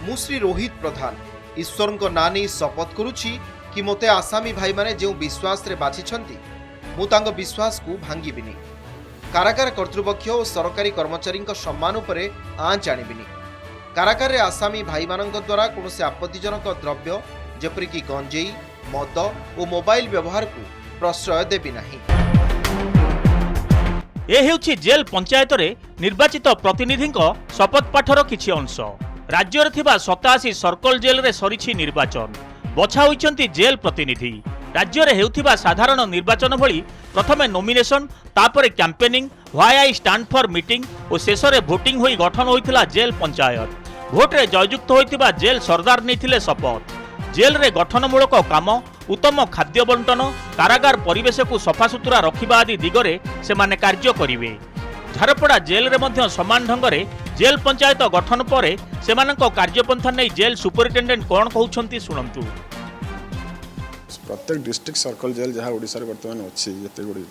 मु श्री रोहित प्रधान ईश्वर ना नहीं शपथ करुछि कि मोते आसामी भाई माने जो विश्वास रे बाछिछंती मु तांको विश्वास को भांगिबिनी। कारागार कर्तृपक्ष और सरकारी कर्मचारी सम्मान उपरे आँच आनिबिनी। कारागार रे आसामी भाई मानक द्वारा कौनसी आपत्तिजनक द्रव्य जेपरिक गंजेई मद और मोबाइल व्यवहार को प्रश्रय देबी नाही। ए हेउछि जेल पंचायत रे निर्वाचित प्रतिनिधि शपथ पाठर किछि अंश। राज्य रे 87 सर्कल जेल रे सरिछि निर्वाचन। बछा होइछंती जेल प्रतिनिधि। राज्य रे हेउथिबा साधारण निर्वाचन भली प्रथमे नोमिनेशन तापरे campaigning why I stand for meeting और शेष रे वोटिंग होई गठन होइथिला जेल पंचायत। भोट रे जययुक्त होइथिबा जेल सरदार नैथिले शपथ। जेल रे गठनमूलक काम उत्तम खाद्य बंटन कारागार परिवेश को सफासुतुरा रखिबा आदि दिगरे सेमाने कार्य करिवे। झारपड़ा जेल रे मध्य समान ढंगरे जेल पंचायत गठन परे सेमानक कार्यपंथा नै जेल सुपरिटेंडेंट कोन कहउछंती सुनंतु। प्रत्येक डिस्ट्रिक्ट सर्कल जेल जहाँ ओडिशा रे वर्तमान अछि जते गुडी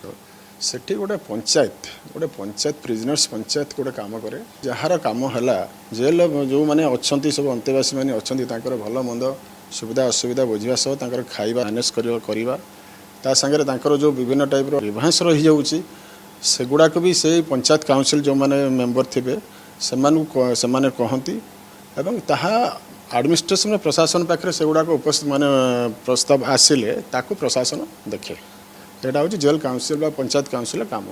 सेठी गोटे पंचायत प्रिजनर्स पंचायत गोटे काम करे जहार काम हला जेल जो माने अछंती सब अंतेवासी माने अछंती तांकर भलो मंद सुविधा असुविधा बुझा सह तांकर खाइबा मैनेज करवा ता संगे तांकर जो विभिन्न टाइप रो रिभांस रही जाउची सेगुड़ाक भी से पंचायत काउंसिल जो माने मेंबर थिबे सेमाने कहती एवं ताहा एडमिनिस्ट्रेशन प्रशासन पाखे सेगुड़ाक उपस्थित माने प्रस्ताव आसिले ताकू प्रशासन देखे। एटा होची जेल काउंसिल बा पंचायत काउंसिल काम।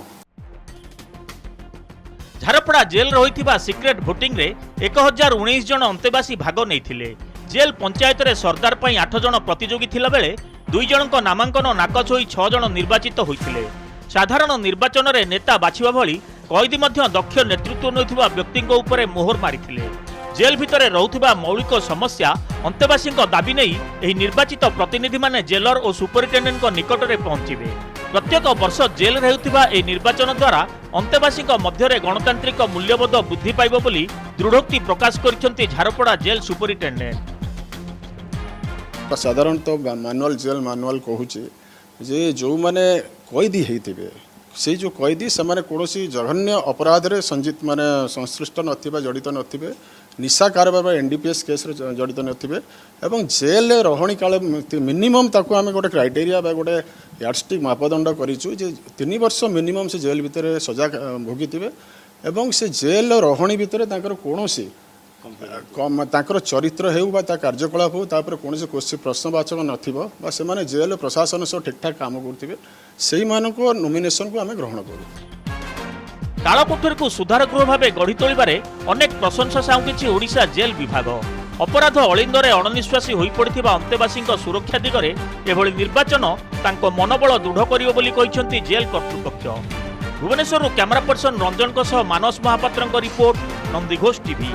झारपड़ा जेल रहिथिबा सिक्रेट भोटिंग रे 1019 जन अंतेवासी भाग नैथिले। जेल पंचायत रे सरदार पई 8 जन प्रतियोगी थिला बेले 2 जनक नामांकन नाकच होई 6 जन निर्वाचित होइथिले। साधारण निर्वाचन रे नेता बाछिबा भली कैदी मध्य दक्ष नेतृत्व नैथिबा व्यक्ति उपरे मोहर मारिथिले। जेल भितरे रहुथिबा मौलिक समस्या अंतेवासी दाबी नहीं एही निर्वाचित प्रतिनिधि माने जेलर और सुपरिटेंडेंट निकट में पहुंचे। प्रत्येक वर्ष जेल हेउथिबा एही निर्वाचन द्वारा अंतेवासी मध्य गणतांत्रिक मूल्यबोध वृद्धि पाइब बोली दृढ़ोक्ति प्रकाश करिसेंती झारपड़ा जेल सुपरिटेंडेंट। साधारणतः मैनुअल जेल मैनुअल कहूँ जे जो माने कैदी होते से जो कैदी से कौन जघन्य अपराध रे संजित माने संश्लिष्ट नथिबे जड़ित नथिबे निशा कारबार एनडीपीएस केस रे जड़ित नथिबे एवं जेल रहणी काल मिनिमम ताको आमे गोटे क्राइटेरिया बा गोटे यार्डस्टिक मापदंड करिछु जे 3 वर्ष मिनिमम से जेल भितर सजा भोगिथिबे एवं से जेल रहणी भितर ताकर कोनोसी ताकर चरित्र हेउ बा ता कार्यकलाप हो तापर कोनोसी कोसी प्रश्नवाचक नथिबो बा से माने जेल प्रशासन सह ठीक ठाक काम करथिबे सेही मानको नॉमिनेशन को आमे ग्रहण करू। तालकोठरी को सुधार गृह भाव गढ़ी तोलिबारे अनेक प्रशंसा साउंकिछि ओडिशा जेल विभाग। अपराध अलिंदरे अणनिश्वासी होई पड़िथिबा अंतेवासी सुरक्षा दिगरे एभली निर्वाचन तांको मनोबल दृढ़ करियो बोली कहिसेंती जेल कर्तृपक्ष। भुवनेश्वर कैमरा पर्सन रंजन सह मानस महापात्रଙ୍କ रिपोर्ट नंदीघोष टीवी।